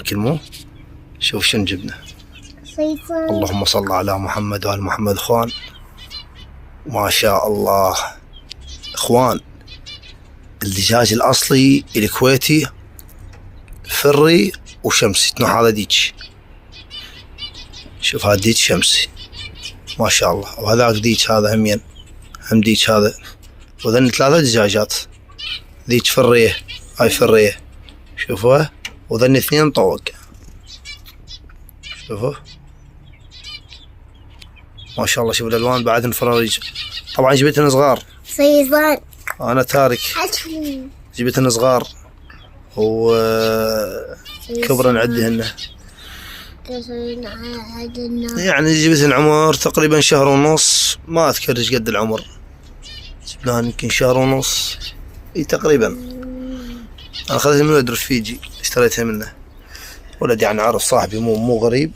يمكن مو. شوف شنو جبنا. صيصان. اللهم صل على محمد وآل محمد. اخوان ما شاء الله اخوان، الدجاج الاصلي الكويتي فري وشمسي. هذا ديج، شوف هذا ديج شمسي ما شاء الله، وهذاك ديج هذا همين هم ديج هذا، وذن 3 دجاجات، ديج فريه هاي فريه شوفوها، وذن 2 طوق شوفوا ما شاء الله. شوف الالوان بعد فراريج. طبعا جبتهن صغار صيصان. انا تارك، جبتهن صغار وكبرا عدهن، يعني جبتهن عمر تقريبا 1.5 شهر، ما اذكر ايش قد العمر، جبناهن يمكن 1.5 شهر اي تقريبا. انا اخذتها من ولد رفيجي، اشتريتها منه، ولد يعني عارف صاحبي مو غريب،